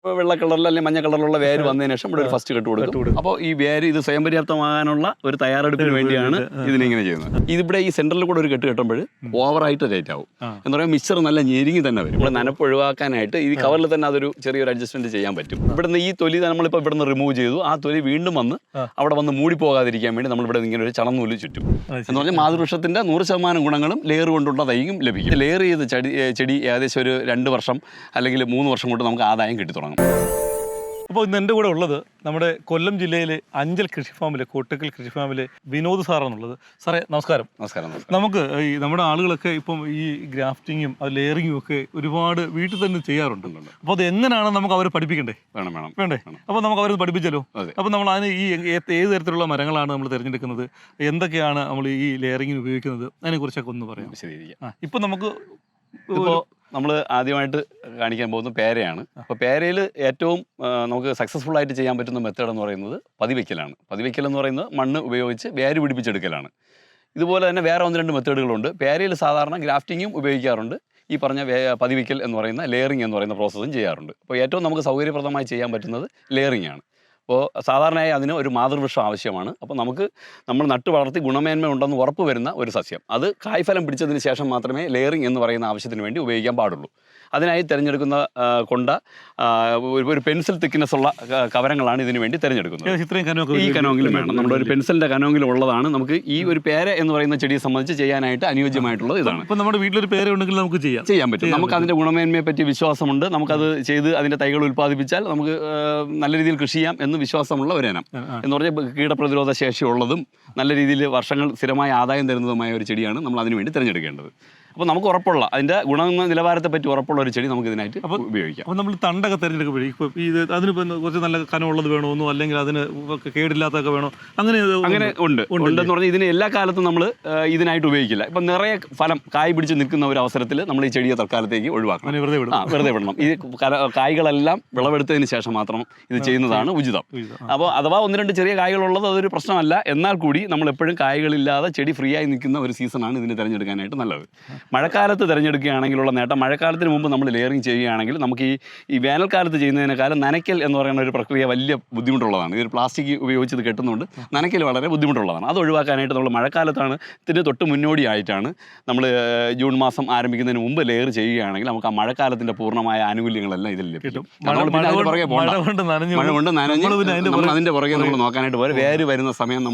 വെള്ള കളറിൽ അല്ലെങ്കിൽ മഞ്ഞ കളറിലുള്ള വേര് വന്നതിന് ശേഷം ഇവിടെ ഒരു ഫസ്റ്റ് കെട്ട് കൊടുക്കും. അപ്പോൾ ഈ വേര് ഇത് സ്വയം പര്യാപ്തമാകാനുള്ള ഒരു തയ്യാറെടുപ്പിന് വേണ്ടിയാണ് ഇതിനിങ്ങനെ ചെയ്യുന്നത്. ഇതിവിടെ ഈ സെന്ററിൽ കൂടെ ഒരു കെട്ട് കെട്ടുമ്പോൾ ഓവറായിട്ട് ടൈറ്റ് ആവും. എന്ന് പറയുമ്പോൾ മിക്സർ നല്ല ഞെരുങ്ങി തന്നെ വരും. ഇവിടെ നനപ്പ് ഒഴിവാക്കാനായിട്ട് ഈ കവറിൽ തന്നെ അതൊരു ചെറിയൊരു അഡ്ജസ്റ്റ്മെന്റ് ചെയ്യാൻ പറ്റും. ഇവിടുന്ന് ഈ തൊലി നമ്മളിപ്പോൾ ഇവിടുന്ന് റിമൂവ് ചെയ്തു. ആ തൊലി വീണ്ടും വന്ന് അവിടെ വന്ന് മൂടി പോകാതിരിക്കാൻ വേണ്ടി നമ്മളിവിടെ ഇങ്ങനെ ഒരു ചണനൂല് ചുറ്റും. എന്ന് പറഞ്ഞാൽ മാതൃവൃക്ഷത്തിന്റെ 100% ഗുണങ്ങളും ലെയർ കൊണ്ടുള്ള തൈയും ലഭിക്കും. ലെയർ ചെയ്ത് ചെടി ഏകദേശം ഒരു 2 വർഷം അല്ലെങ്കിൽ 3 വർഷം കൊണ്ട് നമുക്ക് ആദായം കിട്ടി തുടങ്ങും. അപ്പോൾ ഇന്ന് എൻ്റെ കൂടെ ഉള്ളത് നമ്മുടെ കൊല്ലം ജില്ലയിലെ അഞ്ചൽ കൃഷിഫാമിലെ കോട്ടക്കൽ കൃഷിഫാമിലെ വിനോദ് സാറാണുള്ളത്. സാറേ നമസ്കാരം. നമസ്കാരം. നമുക്ക് ഈ നമ്മുടെ ആളുകളൊക്കെ ഇപ്പം ഈ ഗ്രാഫ്റ്റിങ്ങും ലെയറിങ്ങും ഒക്കെ ഒരുപാട് വീട്ടിൽ തന്നെ ചെയ്യാറുണ്ട്. അപ്പോൾ അത് എങ്ങനെയാണ് നമുക്ക് അവരെ പഠിപ്പിക്കണ്ടേ? വേണ്ടേ? അപ്പോൾ നമുക്ക് അവരെ പഠിപ്പിച്ചല്ലോ. അപ്പോൾ നമ്മൾ അതിന് ഈ ഏത് തരത്തിലുള്ള മരങ്ങളാണ് നമ്മൾ തിരഞ്ഞെടുക്കുന്നത്, എന്തൊക്കെയാണ് നമ്മൾ ഈ ലെയറിങ്ങിന് ഉപയോഗിക്കുന്നത്, അതിനെക്കുറിച്ചൊക്കെ ഒന്ന് പറയാം. ഇപ്പം നമുക്ക് നമ്മൾ ആദ്യമായിട്ട് കാണിക്കാൻ പോകുന്നത് പേരയാണ്. അപ്പോൾ പേരയിൽ ഏറ്റവും നമുക്ക് സക്സസ്ഫുൾ ആയിട്ട് ചെയ്യാൻ പറ്റുന്ന മെത്തേഡ് എന്ന് പറയുന്നത് പതിവയ്ക്കലാണ്. പതിവയ്ക്കൽ എന്ന് പറയുന്നത് മണ്ണ് ഉപയോഗിച്ച് വേര് പിടിപ്പിച്ചെടുക്കലാണ്. ഇതുപോലെ തന്നെ വേറെ 1-2 മെത്തേഡുകളുണ്ട്. പേരയിൽ സാധാരണ ഗ്രാഫ്റ്റിങ്ങും ഉപയോഗിക്കാറുണ്ട്. ഈ പറഞ്ഞ പതിവയ്ക്കൽ എന്ന് പറയുന്ന ലെയറിങ് എന്ന് പറയുന്ന പ്രോസസ്സും ചെയ്യാറുണ്ട്. അപ്പോൾ ഏറ്റവും നമുക്ക് സൗകര്യപ്രദമായി ചെയ്യാൻ പറ്റുന്നത് ലെയറിങ് ആണ്. അപ്പോൾ സാധാരണയായി അതിന് ഒരു മാതൃവൃക്ഷം ആവശ്യമാണ്. അപ്പോൾ നമ്മൾ നട്ടു വളർത്തി ഗുണമേന്മ ഉണ്ടെന്ന് ഉറപ്പ് വരുന്ന ഒരു സസ്യം, അത് കായ്ഫലം പിടിച്ചതിന് ശേഷം മാത്രമേ ലെയറിങ് എന്ന് പറയുന്ന ആവശ്യത്തിന് വേണ്ടി ഉപയോഗിക്കാൻ പാടുള്ളൂ. അതിനായി തിരഞ്ഞെടുക്കുന്ന ഒരു പെൻസിൽ തിക്നെസ് ഉള്ള കവരങ്ങളാണ് ഇതിനു വേണ്ടി തിരഞ്ഞെടുക്കുന്നത്. ഈ കനോങ്കിലും വേണം. നമ്മുടെ ഒരു പെൻസിലിന്റെ കനോങ്കിലും ഉള്ളതാണ് നമുക്ക് ഈ ഒരു പേര എന്ന് പറയുന്ന ചെടിയെ സംബന്ധിച്ച് ചെയ്യാനായിട്ട് അനുയോജ്യമായിട്ടുള്ളത് ഇതാണ്. ഇപ്പം നമ്മുടെ വീട്ടിലൊരു പേര ഉണ്ടെങ്കിൽ നമുക്ക് ചെയ്യാൻ പറ്റും. നമുക്ക് അതിന്റെ ഗുണമേന്മയെ പറ്റി വിശ്വാസമുണ്ട്. നമുക്കത് ചെയ്ത് അതിന്റെ തൈകൾ ഉൽപ്പാദിപ്പിച്ചാൽ നമുക്ക് നല്ല രീതിയിൽ കൃഷി ചെയ്യാം എന്ന് വിശ്വാസമുള്ള ഒരു ഇനം. എന്ന് പറഞ്ഞാൽ കീടപ്രതിരോധ ശേഷിയുള്ളതും നല്ല രീതിയിൽ വർഷങ്ങൾ സ്ഥിരമായ ആദായം തരുന്നതുമായ ഒരു ചെടിയാണ് നമ്മൾ അതിനു വേണ്ടി തിരഞ്ഞെടുക്കേണ്ടത്. അപ്പോൾ നമുക്ക് ഉറപ്പുള്ള അതിൻ്റെ ഗുണ നിലവാരത്തെ പറ്റി ഉറപ്പുള്ള ഒരു ചെടി നമുക്ക് ഇതിനായിട്ട് ഉപയോഗിക്കാം. അപ്പോൾ നമ്മൾ തണ്ടൊക്കെ തിരഞ്ഞെടുക്കുമ്പോഴേ ഇപ്പോൾ അതിനിപ്പോൾ കുറച്ച് നല്ല കനമുള്ളത് വേണമെന്നോ അല്ലെങ്കിൽ അതിന് കേടില്ലാത്തൊക്കെ വേണോ, അങ്ങനെ ഉണ്ടെന്ന് പറഞ്ഞാൽ ഇതിന് എല്ലാ കാലത്തും നമ്മൾ ഇതിനായിട്ട് ഉപയോഗിക്കില്ല. ഇപ്പം നിറയെ ഫലം കായ് പിടിച്ച് നിൽക്കുന്ന ഒരു അവസരത്തിൽ നമ്മൾ ഈ ചെടിയെ തൽക്കാലത്തേക്ക് ഒഴിവാക്കണം, വെറുതെ വിടണം. ഈ കായ്കളെല്ലാം വിളവെടുത്തതിന് ശേഷം മാത്രം ഇത് ചെയ്യുന്നതാണ് ഉചിതം. അപ്പോൾ അഥവാ 1-2 ചെറിയ കായ്കളുള്ളത് അതൊരു പ്രശ്നമല്ല. എന്നാൽ കൂടി നമ്മൾ എപ്പോഴും കായ്കളില്ലാതെ ചെടി ഫ്രീ ആയി നിൽക്കുന്ന ഒരു സീസണാണ് ഇതിന് തിരഞ്ഞെടുക്കാനായിട്ട് നല്ലത്. മഴക്കാലത്ത് തിരഞ്ഞെടുക്കുകയാണെങ്കിലുള്ള നേട്ടം, മഴക്കാലത്തിന് മുമ്പ് നമ്മൾ ലെയറിങ് ചെയ്യുകയാണെങ്കിൽ നമുക്ക് ഈ വേനൽക്കാലത്ത് ചെയ്യുന്നതിനേക്കാളും നനയ്ക്കൽ എന്ന് പറയുന്ന ഒരു പ്രക്രിയ വലിയ ബുദ്ധിമുട്ടുള്ളതാണ്. ഇതൊരു പ്ലാസ്റ്റിക് ഉപയോഗിച്ച് ഇത് കെട്ടുന്നതുകൊണ്ട് നനയ്ക്കൽ വളരെ ബുദ്ധിമുട്ടുള്ളതാണ്. അത് ഒഴിവാക്കാനായിട്ട് നമ്മൾ മഴക്കാലത്താണ് ഇതിന് തൊട്ട് മുന്നോടിയായിട്ടാണ് നമ്മൾ ജൂൺ മാസം ആരംഭിക്കുന്നതിന് മുമ്പ് ലെയർ ചെയ്യുകയാണെങ്കിൽ നമുക്ക് ആ മഴക്കാലത്തിൻ്റെ പൂർണ്ണമായ ആനുകൂല്യങ്ങളെല്ലാം ഇതിൽ ലഭിക്കും. മഴ കൊണ്ട് നനഞ്ഞ് നമ്മൾ അതിൻ്റെ പുറകെ നമ്മൾ നോക്കാനായിട്ട് പോലെ വേര് വരുന്ന സമയം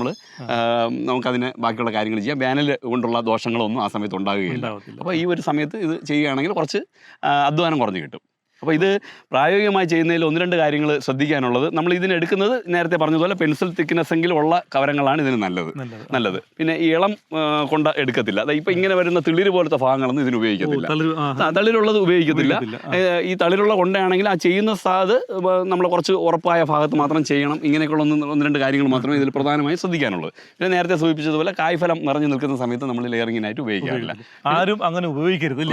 നമുക്കതിന് ബാക്കിയുള്ള കാര്യങ്ങൾ ചെയ്യാം. വേനൽ കൊണ്ടുള്ള ദോഷങ്ങളൊന്നും ആ സമയത്ത് ഉണ്ടാകുകയില്ല. അപ്പോൾ ഈ ഒരു സമയത്ത് ഇത് ചെയ്യുകയാണെങ്കിൽ കുറച്ച് അധ്വാനം കുറഞ്ഞ് കിട്ടും. അപ്പോൾ ഇത് പ്രായോഗികമായി ചെയ്യുന്നതിൽ 1-2 കാര്യങ്ങൾ ശ്രദ്ധിക്കാനുള്ളത്, നമ്മൾ ഇതിനെടുക്കുന്നത് നേരത്തെ പറഞ്ഞതുപോലെ പെൻസിൽ തിക്നെസ്സെങ്കിലും ഉള്ള കവരങ്ങളാണ് ഇതിന് നല്ലത്. പിന്നെ ഇളം കൊണ്ട എടുക്കത്തില്ല. ഇപ്പം ഇങ്ങനെ വരുന്ന തിളിര് പോലത്തെ ഭാഗങ്ങളൊന്നും ഇതിന് ഉപയോഗിക്കത്തില്ല. തളിരുള്ളത് ഉപയോഗിക്കത്തില്ല. ഈ തളിരുള്ള കൊണ്ടയാണെങ്കിൽ ആ ചെയ്യുന്ന അത് നമ്മൾ കുറച്ച് ഉറപ്പായ ഭാഗത്ത് മാത്രം ചെയ്യണം. ഇങ്ങനെയൊക്കെയുള്ള 1-2 കാര്യങ്ങൾ മാത്രമേ ഇതിൽ പ്രധാനമായും ശ്രദ്ധിക്കാനുള്ളൂ. പിന്നെ നേരത്തെ സൂചിപ്പിച്ചതുപോലെ കായ്ഫലം നിറഞ്ഞു നിൽക്കുന്ന സമയത്ത് നമ്മൾ ലെയറിങ്ങിനായിട്ട് ഉപയോഗിക്കാറില്ല. ആരും അങ്ങനെ ഉപയോഗിക്കരുത്.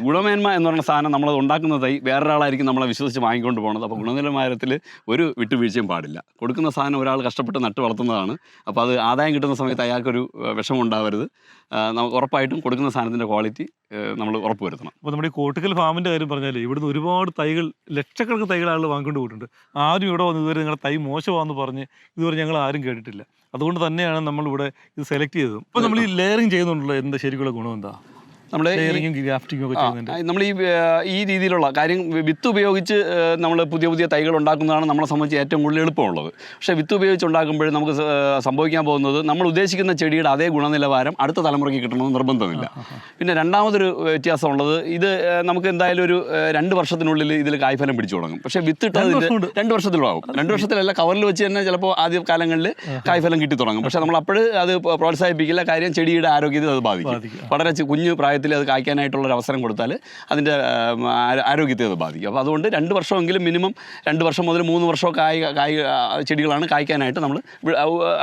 ഗുണമേന്മ എന്ന് പറയുന്ന സാധനം നമ്മളത് ഉണ്ടാക്കുന്ന തൈ വേറൊരാളായിരിക്കും നമ്മളെ വിശ്വസിച്ച് വാങ്ങിക്കൊണ്ട് പോകുന്നത്. അപ്പോൾ ഗുണനിലവാരത്തിൽ ഒരു വിട്ടുവീഴ്ചയും പാടില്ല. കൊടുക്കുന്ന സാധനം ഒരാൾ കഷ്ടപ്പെട്ട് നട്ട് വളർത്തുന്നതാണ്. അപ്പോൾ അത് ആദായം കിട്ടുന്ന സമയത്ത് അയാൾക്കൊരു വിഷമം ഉണ്ടാവരുത്. നമുക്ക് ഉറപ്പായിട്ടും കൊടുക്കുന്ന സാധനത്തിൻ്റെ ക്വാളിറ്റി നമ്മൾ ഉറപ്പ് വരുത്തണം. അപ്പോൾ നമ്മുടെ ഈ കോട്ടക്കൽ ഫാമിൻ്റെ കാര്യം പറഞ്ഞാൽ ഇവിടുന്ന് ഒരുപാട് തൈകൾ, ലക്ഷക്കണക്കിന് തൈകൾ ആളുകൾ വാങ്ങിക്കൊണ്ട് പോയിട്ടുണ്ട്. ആരും ഇവിടെ വന്ന് ഇതുവരെ നിങ്ങളുടെ തൈ മോശമാണെന്ന് പറഞ്ഞ് ഇതുവരെ ഞങ്ങൾ ആരും കേട്ടിട്ടില്ല. അതുകൊണ്ട് തന്നെയാണ് നമ്മളിവിടെ ഇത് സെലക്ട് ചെയ്തത്. അപ്പോൾ നമ്മൾ ഈ ലെയറിങ് ചെയ്യുന്നുണ്ടല്ലോ, എന്താ ശരിക്കുള്ള ഗുണം എന്താ? നമ്മൾ ഈ രീതിയിലുള്ള കാര്യം വിത്ത് ഉപയോഗിച്ച് നമ്മൾ പുതിയ തൈകൾ ഉണ്ടാക്കുന്നതാണ് നമ്മളെ സംബന്ധിച്ച് ഏറ്റവും കൂടുതൽ എളുപ്പമുള്ളത്. പക്ഷേ വിത്ത് ഉപയോഗിച്ച് ഉണ്ടാക്കുമ്പോൾ നമുക്ക് സംഭവിക്കാൻ പോകുന്നത് നമ്മൾ ഉദ്ദേശിക്കുന്ന ചെടിയുടെ അതേ ഗുണനിലവാരം അടുത്ത തലമുറയ്ക്ക് കിട്ടണമെന്ന് നിർബന്ധമില്ല. പിന്നെ രണ്ടാമതൊരു വ്യത്യാസമുള്ളത്, ഇത് നമുക്ക് എന്തായാലും ഒരു 2 വർഷത്തിനുള്ളിൽ ഇതിൽ കായ്ഫലം പിടിച്ചു തുടങ്ങും. പക്ഷേ വിത്ത് ഇട്ടത് 2 വർഷത്തിലാവും. 2 വർഷത്തിലല്ല, കവറിൽ വെച്ച് തന്നെ ചിലപ്പോൾ ആദ്യ കാലങ്ങളിൽ കായ്ഫലം കിട്ടി തുടങ്ങും. പക്ഷേ നമ്മൾ അപ്പോൾ അത് പ്രോത്സാഹിപ്പിക്കില്ല. കാര്യം ചെടിയുടെ ആരോഗ്യത്തെ അത് ബാധിക്കും. വളരെ കുഞ്ഞു പ്രായത്തിൽ അത് കായ്ക്കാനായിട്ടുള്ളൊരു അവസരം കൊടുത്താൽ അതിൻ്റെ ആരോഗ്യത്തെ അത് ബാധിക്കും. അപ്പോൾ അതുകൊണ്ട് 2 വർഷമെങ്കിലും മിനിമം 2 വർഷം മുതൽ 3 വർഷം ചെടികളാണ് കായ്ക്കാനായിട്ട് നമ്മൾ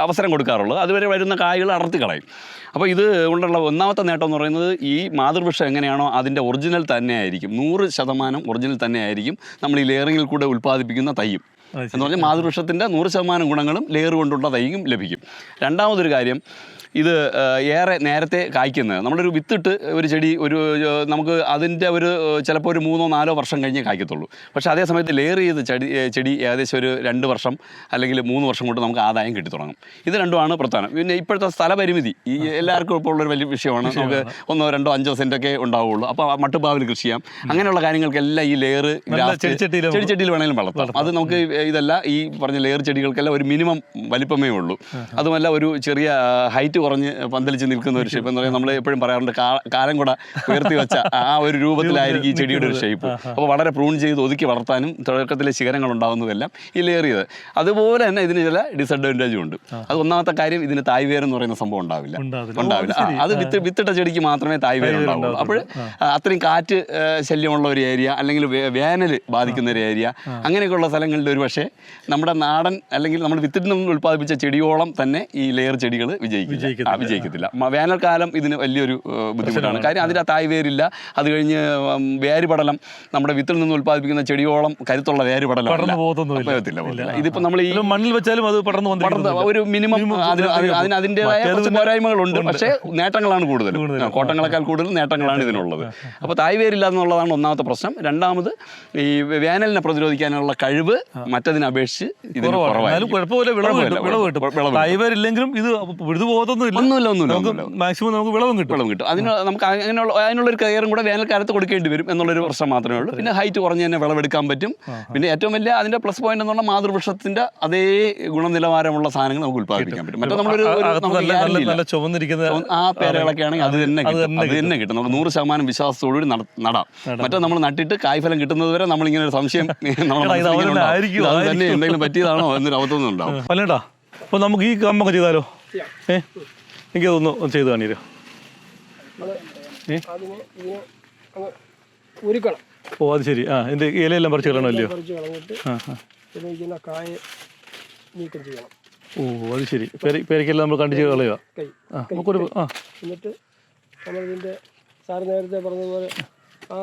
അവസരം കൊടുക്കാറുള്ളത്. അതുവരെ വരുന്ന കായ്കൾ അടർത്തി കളയും. അപ്പോൾ ഇത് കൊണ്ടുള്ള ഒന്നാമത്തെ നേട്ടം എന്ന് പറയുന്നത്, ഈ മാതൃവൃക്ഷം എങ്ങനെയാണോ അതിൻ്റെ ഒറിജിനൽ തന്നെ ആയിരിക്കും, 100% ഒറിജിനൽ തന്നെ ആയിരിക്കും നമ്മൾ ഈ ലെയറിങ്ങിൽ കൂടെ ഉൽപ്പാദിപ്പിക്കുന്ന തൈയും. എന്ന് പറഞ്ഞാൽ മാതൃവൃക്ഷത്തിൻ്റെ 100% ഗുണങ്ങളും ലെയർ കൊണ്ടുള്ള തൈയും ലഭിക്കും. രണ്ടാമതൊരു കാര്യം, ഇത് ഏറെ നേരത്തെ കായ്ക്കുന്നത്. നമ്മളൊരു വിത്തിട്ട് ഒരു ചെടി നമുക്ക് അതിൻ്റെ ചിലപ്പോൾ ഒരു 3-4 വർഷം കഴിഞ്ഞേ കായ്ക്കത്തുള്ളൂ. പക്ഷേ അതേ സമയത്ത് ലെയർ ചെയ്ത് ചെടി ഏകദേശം ഒരു 2 വർഷം അല്ലെങ്കിൽ 3 വർഷം കൊണ്ട് നമുക്ക് ആദായം കിട്ടി തുടങ്ങും. ഇത് രണ്ടുമാണ് പ്രധാനം. പിന്നെ ഇപ്പോഴത്തെ സ്ഥലപരിമിതി എല്ലാവർക്കും ഇപ്പോൾ ഉള്ളൊരു വലിയ വിഷയമാണ്. നമുക്ക് 1, 2, 5 സെൻറ്റൊക്കെ ഉണ്ടാവുകയുള്ളൂ. അപ്പോൾ മട്ടുപ്പാവിൽ കൃഷി ചെയ്യാം. അങ്ങനെയുള്ള കാര്യങ്ങൾക്കെല്ലാം ഈ ലെയർ ചെടിച്ചട്ടിയിൽ വേണമെങ്കിലും വളർത്താം. അത് നമുക്ക് ഇതല്ല, ഈ പറഞ്ഞ ലെയർ ചെടികൾക്കെല്ലാം ഒരു മിനിമം വലിപ്പമേ ഉള്ളൂ. അതുമല്ല ഒരു ചെറിയ ഹൈറ്റ് കുറഞ്ഞ് പന്തലിച്ച് നിൽക്കുന്ന ഒരു ഷേപ്പ് എന്ന് പറയുന്നത് നമ്മൾ എപ്പോഴും പറയാറുണ്ട്, കാലം കൂടെ ഉയർത്തി വെച്ച ആ ഒരു രൂപത്തിലായിരിക്കും ഈ ചെടിയുടെ ഒരു ഷേപ്പ്. അപ്പോൾ വളരെ പ്രൂൺ ചെയ്ത് ഒതുക്കി വളർത്താനും തുടക്കത്തിലെ ശിഖരങ്ങൾ ഉണ്ടാകുന്നതെല്ലാം ഈ ലെയർ ചെയ്ത്. അതുപോലെ തന്നെ ഇതിന് ചില ഡിസഡ്വാൻറ്റേജും ഉണ്ട്. അത് ഒന്നാമത്തെ കാര്യം, ഇതിന് തായ്വേർ എന്ന് പറയുന്ന സംഭവം ഉണ്ടാവില്ല. അത് വിത്തിട്ട ചെടിക്ക് മാത്രമേ തായ്വേർ ഉണ്ടാവുള്ളൂ. അപ്പോൾ അത്രയും കാറ്റ് ശല്യമുള്ള ഒരു ഏരിയ അല്ലെങ്കിൽ വേനൽ ബാധിക്കുന്ന ഒരു ഏരിയ അങ്ങനെയൊക്കെയുള്ള സ്ഥലങ്ങളിൽ ഒരു പക്ഷേ നമ്മുടെ നാടൻ അല്ലെങ്കിൽ നമ്മൾ വിത്തിട്ട് നിന്ന് ഉൽപ്പാദിപ്പിച്ച ചെടിയോളം തന്നെ ഈ ലെയർ ചെടികൾ വിജയിക്കത്തില്ല. വേനൽക്കാലം ഇതിന് വലിയൊരു ബുദ്ധിമുട്ടാണ്. കാര്യം അതിൻ്റെ തായ്വേരില്ല. അത് കഴിഞ്ഞ് വേരുപടലം നമ്മുടെ വിത്തിൽ നിന്ന് ഉൽപ്പാദിപ്പിക്കുന്ന ചെടിയോളം കരുത്തുള്ള വേരുപടലം പോകത്തില്ല. ഇതിപ്പോൾ നമ്മൾ ഈ മണ്ണിൽ വെച്ചാലും അത് ഒരു മിനിമം അതിൻ്റെതായ കുറച്ച് പോരായ്മകളുണ്ട്. പക്ഷേ നേട്ടങ്ങളാണ് കൂടുതൽ, കോട്ടങ്ങളെക്കാൾ കൂടുതൽ നേട്ടങ്ങളാണ് ഇതിനുള്ളത്. അപ്പോൾ തായ്വേരില്ല എന്നുള്ളതാണ് ഒന്നാമത്തെ പ്രശ്നം. രണ്ടാമത് ഈ വേനലിനെ പ്രതിരോധിക്കാനുള്ള കഴിവ് മറ്റതിനെ അപേക്ഷിച്ച് ഇതിന് തായ്വേരില്ലെങ്കിലും ഇത് മാക്സിമം നമുക്ക് വിളവും കിട്ടും. അതിനുള്ളൊരു കെയറും കൂടെ വേനൽക്കാലത്ത് കൊടുക്കേണ്ടി വരും എന്നുള്ളൊരു പ്രശ്നം മാത്രമേ ഉള്ളൂ. പിന്നെ ഹൈറ്റ് കുറഞ്ഞ് തന്നെ വിളവെടുക്കാൻ പറ്റും. പിന്നെ ഏറ്റവും വലിയ അതിന്റെ പ്ലസ് പോയിന്റ് എന്ന് പറഞ്ഞാൽ മാതൃവൃക്ഷത്തിന്റെ അതേ ഗുണനിലവാരമുള്ള സാധനങ്ങൾ നമുക്ക് ഉൽപ്പാദിപ്പിക്കാൻ പറ്റും. മറ്റേ നമ്മളൊരു ആ പേരകളൊക്കെ ആണെങ്കിൽ അത് തന്നെ കിട്ടും. നമുക്ക് 100% വിശ്വാസത്തോടുകൂടി നടാം. മറ്റേ നമ്മൾ നട്ടിട്ട് കായ്ഫലം കിട്ടുന്നത് വരെ നമ്മളിങ്ങനെ ഒരു സംശയം തന്നെ എന്തെങ്കിലും പറ്റിയതാണോ എന്നൊരു അവസ്ഥ ഉണ്ടാവും. അല്ലേട്ടാ, അപ്പോൾ നമുക്ക് ഈ കമ്പൊക്കെ ചെയ്താലോ? എനിക്കതൊന്ന് ചെയ്ത് കാണിരോ? ഓ അത് ശരി. ഇതിൻ്റെ ഇലയെല്ലാം പറിച്ച് കളയണമല്ലോ. ഓ അത് ശരി. പേരക്കെല്ലാം നമ്മൾ കണ്ടിച്ച് കളയുക. നമുക്കൊരു എന്നിട്ട് നമ്മളിതിൻ്റെ സാറ് നേരത്തെ പറഞ്ഞതുപോലെ ആ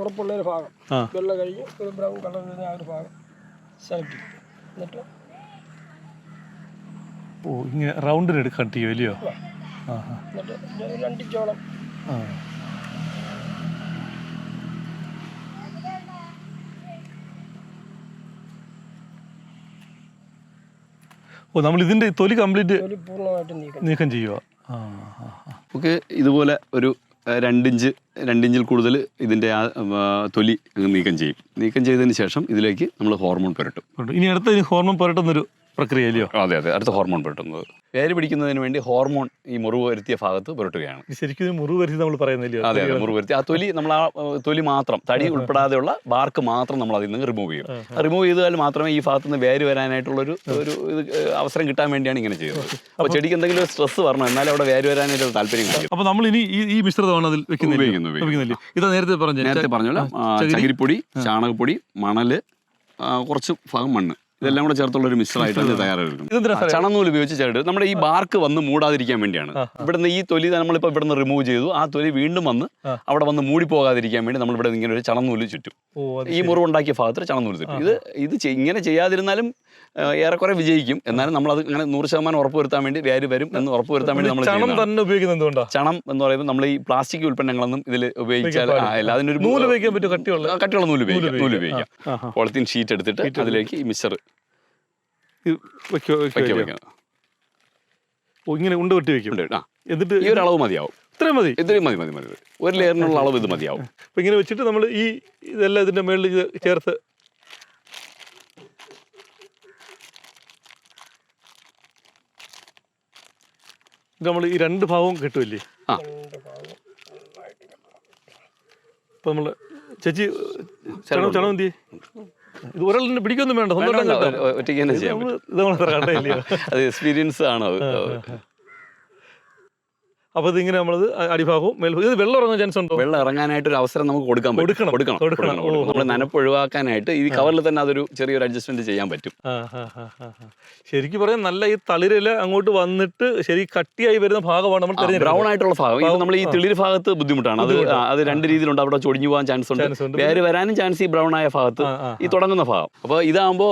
ഉറപ്പുള്ളൊരു ഭാഗം വെള്ള കഴിഞ്ഞ് ഒരു ബ്രൗൺ കളർ വരുന്ന ആ ഒരു ഭാഗം സെലക്ട് ചെയ്യും. എന്നിട്ട് ഇങ്ങനെ റൗണ്ടിന് കട്ട് ചെയ്യും അല്ലയോ? എന്നിട്ട് 2 ഇഞ്ചോളം നമ്മൾ ഇതിന്റെ തൊലി കംപ്ലീറ്റ് പൂർണ്ണമായിട്ട് നീക്കം ചെയ്യുക. നമുക്ക് ഇതുപോലെ ഒരു 2 ഇഞ്ചിൽ കൂടുതൽ ഇതിൻ്റെ ആ തൊലി നീക്കം ചെയ്യും. നീക്കം ചെയ്തതിന് ശേഷം ഇതിലേക്ക് നമ്മൾ ഹോർമോൺ പുരട്ടും. ഇനി അടുത്ത ഹോർമോൺ പുരട്ടുന്നൊരു പ്രക്രിയ അല്ലയോ? അതെ, അടുത്ത ഹോർമോൺ പുരട്ടുന്നത് വേര് പിടിക്കുന്നതിന് വേണ്ടി ഹോർമോൺ ഈ മുറിവ് വരുത്തിയ ഭാഗത്ത് പുരട്ടുകയാണ്. ശരിക്കും മുറിവ് വരുത്തി നമ്മൾ പറയുന്നില്ലയോ? അതെ, മുറിവ് വരുത്തി ആ തൊലി നമ്മൾ ആ തൊലി മാത്രം, തടി ഉൾപ്പെടാതെയുള്ള ബാർക്ക് മാത്രം നമ്മൾ അതിൽ നിന്ന് റിമൂവ് ചെയ്യും. റിമൂവ് ചെയ്താൽ മാത്രമേ ഈ ഭാഗത്ത് നിന്ന് വേര് വരാനായിട്ടുള്ളൊരു അവസരം കിട്ടാൻ വേണ്ടിയാണ് ഇങ്ങനെ ചെയ്യുന്നത്. അപ്പോൾ ചെടിക്ക് എന്തെങ്കിലും സ്ട്രെസ് വരണം, എന്നാലും അവിടെ വേര് വരാനായിട്ട് താല്പര്യം കാണിക്കും. അപ്പോൾ നമ്മൾ ഇനി ഈ മിശ്രിതമാണ് അതിൽ ഉപയോഗിക്കുന്നത്. ഇത് നേരത്തെ പറഞ്ഞല്ലോ, ചകിരിപ്പൊടി, ചാണകപ്പൊടി, മണല്, കുറച്ച് ഭാഗം മണ്ണ്, ഇതെല്ലാം കൂടെ ചേർത്തുള്ള ഒരു മിശ്രമായിട്ട് തയ്യാറെടുക്കും. ചണനൂല് ഉപയോഗിച്ച് ചേർത്ത് നമ്മുടെ ഈ ബാർക്ക് വന്ന് മൂടാതിരിക്കാൻ വേണ്ടിയാണ്. ഇവിടുന്ന് ഈ തൊലി നമ്മളിപ്പോൾ ഇവിടുന്ന് റിമൂവ് ചെയ്തു, ആ തൊലി വീണ്ടും വന്ന് അവിടെ വന്ന് മൂടി പോകാതിരിക്കാൻ വേണ്ടി നമ്മൾ ഇവിടെ ഇങ്ങനെ ഒരു ചണനൂല് ചുറ്റും. ഈ മുറിവുണ്ടാക്കിയ ഭാഗത്ത് ചണനൂല് ചുറ്റും. ഇത് ഇങ്ങനെ ചെയ്യാതിരുന്നാലും ഏറെക്കുറെ വിജയിക്കും. എന്നാലും നമ്മളത് ഇങ്ങനെ 100% ഉറപ്പുവരുത്താൻ വേണ്ടി വേര് വരും എന്ന് ഉറപ്പുവരുത്താൻ വേണ്ടി നമ്മൾ ചണം എന്ന് പറയുമ്പോൾ നമ്മൾ ഈ പ്ലാസ്റ്റിക് ഉൽപ്പന്നങ്ങളൊന്നും ഇതിൽ ഉപയോഗിച്ചാൽ അതിനൊരു കട്ടിയുള്ള നൂല് ഉപയോഗിക്കാം. പോളിത്തീൻ ഷീറ്റ് എടുത്തിട്ട് അതിലേക്ക് ഈ മിക്സർ ഇങ്ങനെ ഉണ്ട് വെട്ടി വെക്കും. എന്നിട്ട് ഈ ഒരു അളവ് മതിയാവും. ഇത്രയും മതി. ഒരു ലെയറിനുള്ള അളവ് ഇത് മതിയാവും. അപ്പൊ ഇങ്ങനെ വെച്ചിട്ട് നമ്മൾ ഇതെല്ലാം ഇതിന്റെ മുകളിൽ ചേർത്ത് നമ്മൾ ഈ 2 ഭാഗവും കിട്ടുമല്ലേ? ഇപ്പൊ നമ്മള് ചേച്ചി ചണം എന്ത് ഇത് ഒരാളിനെ പിടിക്കൊന്നും വേണ്ട, ഒറ്റയ്ക്ക് തന്നെ ചെയ്യാം. അത് എക്സ്പീരിയൻസ് ആണ് അത്. അപ്പോൾ ഇതിങ്ങനെ നമ്മളത് അടിഭാഗവും ഇത് വെള്ളം ഇറങ്ങാൻ ചാൻസ് ഉണ്ടോ? വെള്ളം ഇറങ്ങാനായിട്ടൊരു അവസരം നമുക്ക് കൊടുക്കണം. നമ്മൾ നനപ്പ് ഒഴിവാക്കാനായിട്ട് ഈ കവറിൽ തന്നെ അതൊരു ചെറിയൊരു അഡ്ജസ്റ്റ്മെന്റ് ചെയ്യാൻ പറ്റും. ശരിക്കും പറയാൻ നല്ല ഈ തളിരില അങ്ങോട്ട് വന്നിട്ട് ശരി കട്ടിയായി വരുന്ന ഭാഗമാണ് നമ്മൾ ബ്രൗൺ ആയിട്ടുള്ള ഭാഗം. ഇത് നമ്മൾ ഈ തെളിര് ഭാഗത്ത് ബുദ്ധിമുട്ടാണ്. അത് 2 രീതിയിലുണ്ട്. അവിടെ ചൊടിഞ്ഞു പോകാൻ ചാൻസ് ഉണ്ട്, വേര് വരാനും ചാൻസ് ഈ ബ്രൗൺ ആയ ഭാഗത്ത്, ഈ തുടങ്ങുന്ന ഭാഗം. അപ്പോൾ ഇതാകുമ്പോൾ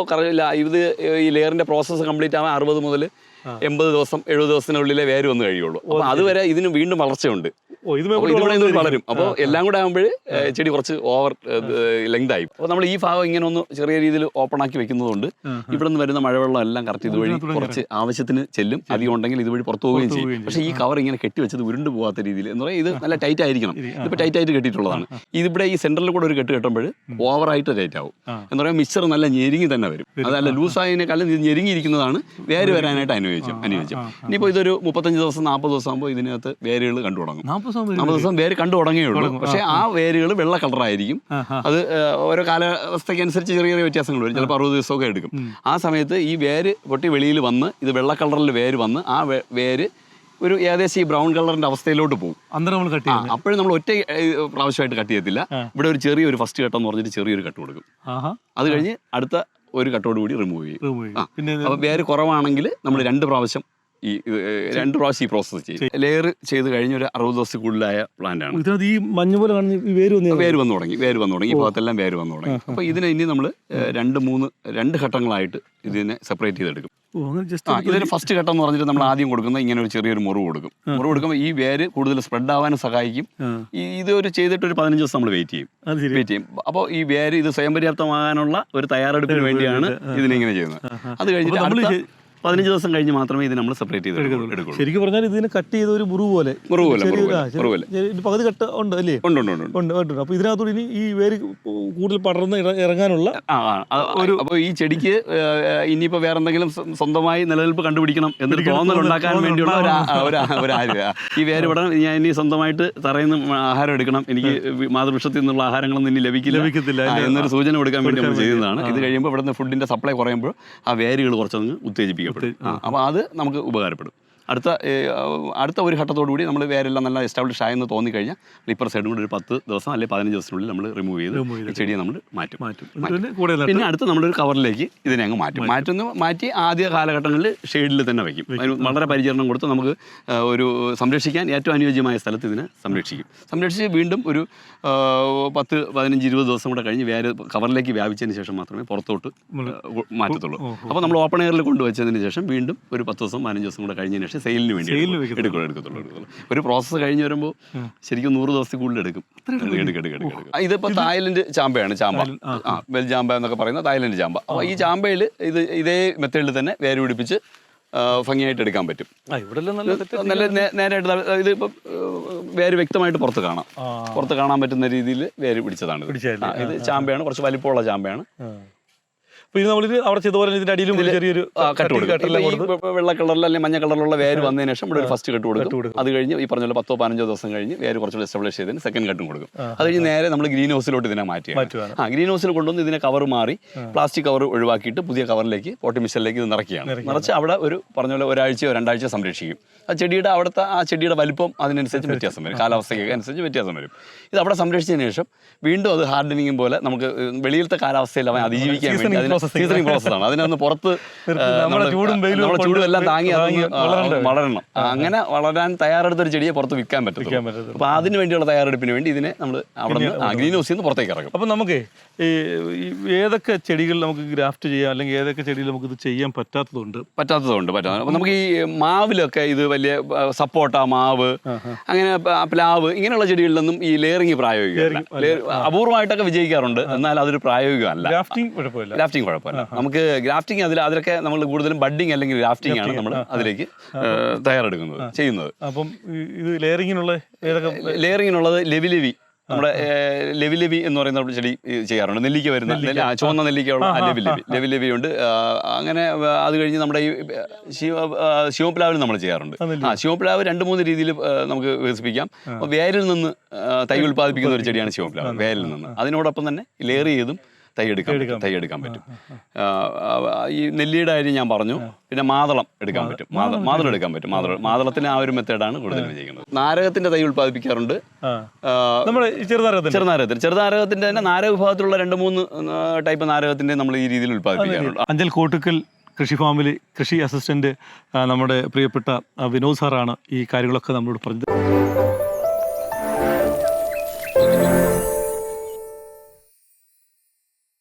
ഇത് ഈ ലെയറിന്റെ പ്രോസസ്സ് കംപ്ലീറ്റ് ആവാൻ 60 മുതൽ 80 ദിവസം 70 ദിവസത്തിനുള്ളിലെ വേര് വന്ന് കഴിയുള്ളൂ. അപ്പോൾ അതുവരെ ഇതിന് വീണ്ടും വളർച്ചയുണ്ട്. ഇത് ഇത് വളരും. അപ്പോൾ എല്ലാം കൂടെ ആകുമ്പോൾ ചെടി കുറച്ച് ഓവർ ലെങ്ത് ആയി. അപ്പോൾ നമ്മൾ ഈ ഭാഗം ഇങ്ങനെ ഒന്ന് ചെറിയ രീതിയിൽ ഓപ്പൺ ആക്കി വെക്കുന്നതുകൊണ്ട് ഇവിടെ നിന്ന് വരുന്ന മഴവെള്ളം എല്ലാം കറക്റ്റ് ഇതുവഴി കുറച്ച് ആവശ്യത്തിന് ചെല്ലും. അധികം ഉണ്ടെങ്കിൽ ഇതുവഴി പുറത്തു പോവുകയും ചെയ്യും. പക്ഷേ ഈ കവർ ഇങ്ങനെ കെട്ടി വെച്ചത് ഉരുണ്ട് പോകാത്ത രീതിയിൽ എന്ന് പറയുന്നത് ഇത് നല്ല ടൈറ്റ് ആയിരിക്കണം. ഇതിപ്പോൾ ടൈറ്റ് ആയിട്ട് കെട്ടിയിട്ടുള്ളതാണ്. ഇതിവിടെ ഈ സെന്ററിൽ കൂടെ ഒരു കെട്ട് കെട്ടുമ്പോൾ ഓവറായിട്ട് ടൈറ്റ് ആവും. എന്ന് പറയുമ്പോൾ മിക്സർ നല്ല ഞെരുങ്ങി തന്നെ വരും. അതല്ല ലൂസായതിനേക്കാളും ഇത് ഞെരുങ്ങിയിരിക്കുന്നതാണ് വേര് വരാനായിട്ട് അനുയോജ്യം. ഇനിയിപ്പോൾ ഇതൊരു 35 ദിവസം 40 ദിവസം ആകുമ്പോൾ ഇതിനകത്ത് വേരുകൾ കണ്ടു തുടങ്ങും. 40 ദിവസം വേര് കണ്ടു തുടങ്ങിയുള്ളൂ. പക്ഷേ ആ വേരുകൾ വെള്ള കളറായിരിക്കും. അത് ഓരോ കാലാവസ്ഥയ്ക്ക് അനുസരിച്ച് ചെറിയ ചെറിയ വ്യത്യാസങ്ങൾ വരും. ചിലപ്പോൾ 60 ദിവസമൊക്കെ എടുക്കും. ആ സമയത്ത് ഈ വേര് പൊട്ടി വെളിയിൽ വന്ന് ഇത് വെള്ള കളറിൽ വേര് വന്ന് ആ വേര് ഒരു ഏകദേശം ഈ ബ്രൗൺ കളറിന്റെ അവസ്ഥയിലോട്ട് പോകും. അപ്പോഴും നമ്മൾ ഒറ്റ പ്രാവശ്യമായിട്ട് കട്ട് ചെയ്യത്തില്ല. ഇവിടെ ഒരു ചെറിയൊരു ഫസ്റ്റ് കട്ട് എന്ന് പറഞ്ഞിട്ട് ചെറിയൊരു കട്ട് കൊടുക്കും. അത് കഴിഞ്ഞ് അടുത്ത ഒരു കട്ടോട് കൂടി റിമൂവ് ചെയ്യും. അപ്പോൾ വേര് കുറവാണെങ്കിൽ നമ്മൾ 2 പ്രാവശ്യം ഈ പ്രോസസ്സ് ചെയ്യും. ലെയർ ചെയ്ത് കഴിഞ്ഞ ഒരു 60 ദിവസത്തിൽ കൂടുതലായ പ്ലാന്റ് ആണ്. ഈ മഞ്ഞ പോലെ വേര് വന്നു തുടങ്ങി. ഈ ഭാഗത്തെല്ലാം വേര് വന്നു തുടങ്ങി. അപ്പോൾ ഇതിനെ ഇനി നമ്മൾ 2 ഘട്ടങ്ങളായിട്ട് ഇതിനെ സെപ്പറേറ്റ് ചെയ്തെടുക്കും. ഇതൊരു ഫസ്റ്റ് ഘട്ടം എന്ന് പറഞ്ഞിട്ട് നമ്മൾ ആദ്യം കൊടുക്കുന്ന ഇങ്ങനെ ഒരു ചെറിയൊരു മുറിവ് കൊടുക്കുമ്പോൾ ഈ വേര് കൂടുതൽ സ്പ്രെഡ് ആവാനും സഹായിക്കും. ഇത് ഒരു ചെയ്തിട്ട് ഒരു 15 ദിവസം നമ്മൾ വെയിറ്റ് ചെയ്യും. അപ്പോൾ ഈ വേര് ഇത് സ്വയം പര്യാപ്തമാകാനുള്ള ഒരു തയ്യാറെടുപ്പിന് വേണ്ടിയാണ് ഇതിനിങ്ങനെ ചെയ്യുന്നത്. അത് കഴിഞ്ഞിട്ട് 15 ദിവസം കഴിഞ്ഞ് മാത്രമേ ഇത് നമ്മൾ സെപ്പറേറ്റ് ചെയ്ത് എടുക്കുള്ളൂ. ശരിക്കും പറഞ്ഞാൽ ഇതിനെ കട്ട് ചെയ്ത ഒരു മുറിവ് പോലെ പകുതി കട്ട് ഉണ്ട് അല്ലേ? ഉണ്ട്. അപ്പോൾ ഇതിനകത്തോട് ഇനി ഈ വേര് കൂടുതൽ പടർന്ന് ഇറങ്ങാനുള്ള അപ്പോൾ ഈ ചെടിക്ക് ഇനിയിപ്പോൾ വേറെ എന്തെങ്കിലും സ്വന്തമായി നിലനിൽപ്പ് കണ്ടുപിടിക്കണം എന്നൊരു തോന്നൽ ഉണ്ടാക്കാൻ വേണ്ടിയുള്ള ഒരു ഈ വേര് പടം ഞാൻ ഇനി സ്വന്തമായിട്ട് തറയിൽ നിന്ന് ആഹാരം എടുക്കണം, എനിക്ക് മാതൃവൃക്ഷത്തിൽ നിന്നുള്ള ആഹാരങ്ങളൊന്നും ഇനി ലഭിക്കത്തില്ല എന്നൊരു സൂചന കൊടുക്കാൻ വേണ്ടി നമ്മൾ ചെയ്യുന്നതാണ്. ഇത് കഴിയുമ്പോൾ ഇവിടുന്ന് ഫുഡിന്റെ സപ്ലൈ കുറയുമ്പോൾ ആ വേരുകൾ കുറച്ചൊന്ന് ഉത്തേജിപ്പിക്കും. അപ്പോൾ അത് നമുക്ക് ഉപകാരപ്പെടും. അടുത്ത ഒരു ഘട്ടത്തോടുകൂടി നമ്മൾ വേരെല്ലാം നല്ല എസ്റ്റാബ്ലിഷ് ആയെന്ന് തോന്നിക്കഴിഞ്ഞാൽ ഇപ്പർ സൈഡും കൂടി ഒരു 10 ദിവസം അല്ലെങ്കിൽ 15 ദിവസത്തിനുള്ളിൽ നമ്മൾ റിമൂവ് ചെയ്ത് ചെടിയെ നമ്മൾ മാറ്റും. പിന്നെ അടുത്ത് നമ്മളൊരു കവറിലേക്ക് ഇതിനെ അങ്ങ് മാറ്റി ആദ്യ കാലഘട്ടങ്ങളിൽ ഷെയ്ഡിൽ തന്നെ വയ്ക്കും. അതിന് വളരെ പരിചരണം കൊടുത്ത് നമുക്ക് ഒരു സംരക്ഷിക്കാൻ ഏറ്റവും അനുയോജ്യമായ സ്ഥലത്ത് ഇതിനെ സംരക്ഷിച്ച് വീണ്ടും ഒരു 10, 15, 20 ദിവസം കൂടെ കഴിഞ്ഞ് വേര് കവറിലേക്ക് വ്യാപിച്ചതിന് ശേഷം മാത്രമേ പുറത്തോട്ട് മാറ്റത്തുള്ളൂ. അപ്പോൾ നമ്മൾ ഓപ്പൺ എയറിൽ കൊണ്ടുവച്ചതിന് ശേഷം വീണ്ടും ഒരു 10 ദിവസം 15 ദിവസം കൂടെ കഴിഞ്ഞതിന് ശേഷം സെയിലിന് വേണ്ടി എടുക്കത്തുള്ളൂ. ഒരു പ്രോസസ്സ് കഴിഞ്ഞ് വരുമ്പോൾ ശരിക്കും 100 ദിവസത്തിൽ കൂടുതൽ എടുക്കും. ഇതിപ്പോൾ തായ്ലൻഡ് ചാമ്പയാണ്. ബെൽ ചാമ്പ എന്നൊക്കെ പറയുന്ന തായ്ലൻഡ് ചാമ്പ. അപ്പോൾ ഈ ചാമ്പയിൽ ഇതേ മെത്തേഡിൽ തന്നെ വേര് പിടിപ്പിച്ച് ഭംഗിയായിട്ട് എടുക്കാൻ പറ്റും. നല്ല നേരായിട്ട് ഇതിപ്പോൾ വേര് വ്യക്തമായിട്ട് പുറത്ത് കാണാൻ പറ്റുന്ന രീതിയിൽ വേര് പിടിച്ചതാണ്. ഇത് ചാമ്പയാണ്, കുറച്ച് വലിപ്പമുള്ള ചാമ്പയാണ്. അവിടെ ചെയ്ത പോലെ ഇതിന്റെ അടിയിലും ചെറിയൊരു കട്ട് കൊടുക്കും. വെള്ള കളറിൽ അല്ലെങ്കിൽ മഞ്ഞ കളറിലുള്ള വേര് വന്നതിന് ശേഷം ഇവിടെ ഒരു ഫസ്റ്റ് കട്ട് കൊടുക്കും. അത് കഴിഞ്ഞ് ഈ പറഞ്ഞ 10 15 ദിവസം കഴിഞ്ഞ് വേര് കുറച്ചുകൂടി എസ്റ്റാബ്ലിഷ് ചെയ്തതിന് സെക്കൻഡ് കട്ടും കൊടുക്കും. അത് കഴിഞ്ഞ് നേരെ നമ്മൾ ഗ്രീൻ ഹൗസിലോട്ട് ഇതിനെ മാറ്റുകയാണ്. ഗ്രീൻ ഹൗസിൽ കൊണ്ടുവന്ന് ഇതിനെ കവർ മാറി പ്ലാസ്റ്റിക് കവർ ഒഴിവാക്കിയിട്ട് പുതിയ കവറിലേക്ക് പോട്ടി മിക്സറിലേക്ക് ഇത് നിറച്ച് അവിടെ ഒരു പറഞ്ഞ പോലെ 1 ആഴ്ചയോ 2 ആഴ്ചയോ സംരക്ഷിക്കും. ആ ചെടിയുടെ വലിപ്പം അതിനനുസരിച്ച് വ്യത്യാസം വരും, കാലാവസ്ഥയ്ക്ക് അനുസരിച്ച് വ്യത്യാസം വരും. ഇത് അവിടെ സംരക്ഷിച്ചതിന് ശേഷം വീണ്ടും അത് ഹാർഡനിങ്ങും പോലെ നമുക്ക് വെളിയിലത്തെ കാലാവസ്ഥയിൽ അവൻ അതിജീവിക്കാൻ വേണ്ടി സീസണിങ് പ്രോസസ്സാണ്. അതിനൊന്ന് പുറത്ത് നമ്മുടെ ചൂടും എല്ലാം താങ്ങി വളരണം. അങ്ങനെ വളരാൻ തയ്യാറെടുത്തൊരു ചെടിയെ പുറത്ത് വിൽക്കാൻ പറ്റും. അപ്പോൾ അതിന് വേണ്ടിയുള്ള തയ്യാറെടുപ്പിന് വേണ്ടി ഇതിനെ നമ്മൾ അവിടെ നിന്ന് ഗ്രീൻ ഹൗസിൽ നിന്ന് പുറത്തേക്ക് ഇറങ്ങും. അപ്പം നമുക്ക് ഏതൊക്കെ ചെടികൾ നമുക്ക് ഗ്രാഫ്റ്റ് ചെയ്യാം, അല്ലെങ്കിൽ ഏതൊക്കെ ചെടികൾ നമുക്ക് ഇത് ചെയ്യാൻ പറ്റാത്തതുണ്ട്? അപ്പം നമുക്ക് ഈ മാവിലൊക്കെ ഇത് വലിയ സപ്പോട്ട, മാവ്, അങ്ങനെ പ്ലാവ് ഇങ്ങനെയുള്ള ചെടികളിലൊന്നും ഈ ലെയറിങ് പ്രായോഗികമല്ല. അപൂർവമായിട്ടൊക്കെ വിജയിക്കാറുണ്ട്, എന്നാൽ അതൊരു പ്രായോഗികമല്ല. ഗ്രാഫ്റ്റിംഗ് കുഴപ്പമില്ല. നമുക്ക് ഗ്രാഫ്റ്റിംഗ് അതിലൊക്കെ നമ്മൾ കൂടുതലും ബഡ്ഡിങ് അല്ലെങ്കിൽ ഗ്രാഫ്റ്റിംഗ് ആണ് നമ്മൾ അതിലേക്ക് ചെയ്യുന്നത്. അപ്പം ഇത് ലെയറിങ്ങിനുള്ളത് ലെവിലെവി, നമ്മുടെ ലെവിലെവി എന്ന് പറയുന്ന ചെടി ചെയ്യാറുണ്ട്. നെല്ലിക്ക വരുന്ന ചുവന്ന നെല്ലിക്കയുള്ള ലെവിലെവി ഉണ്ട്. അങ്ങനെ അത് കഴിഞ്ഞ് നമ്മുടെ ഈ ശിവപ്ലാവിൽ നമ്മൾ ചെയ്യാറുണ്ട്. ശിവപ്ലാവ് 2-3 രീതിയിൽ നമുക്ക് വികസിപ്പിക്കാം. വേരിൽ നിന്ന് തൈ ഉൽപ്പാദിപ്പിക്കുന്ന ഒരു ചെടിയാണ് ശിവപ്ലാവ്. വേരിൽ നിന്ന് അതിനോടൊപ്പം തന്നെ ലെയർ ചെയ്തും തൈ എടുക്കാൻ പറ്റും. ഈ നെല്ലിയുടെ കാര്യം ഞാൻ പറഞ്ഞു. പിന്നെ മാതളം എടുക്കാൻ പറ്റും. മാതളത്തിന് ആ ഒരു മെത്തേഡാണ് കൂടുതൽ വിജയിക്കുന്നത്. നാരകത്തിന്റെ തൈ ഉൽപ്പാദിപ്പിക്കാറുണ്ട്. ചെറുനാരകത്തിന്റെ തന്നെ നാരക വിഭാഗത്തിലുള്ള 2-3 ടൈപ്പ് നാരകത്തിന്റെ നമ്മൾ ഈ രീതിയിൽ ഉൽപ്പാദിപ്പിക്കാറുണ്ട്. അഞ്ചൽ കോട്ടുക്കൽ കൃഷി ഫാമിൽ കൃഷി അസിസ്റ്റന്റ് നമ്മുടെ പ്രിയപ്പെട്ട വിനോദ് സാറാണ് ഈ കാര്യങ്ങളൊക്കെ നമ്മളോട് പറഞ്ഞത്.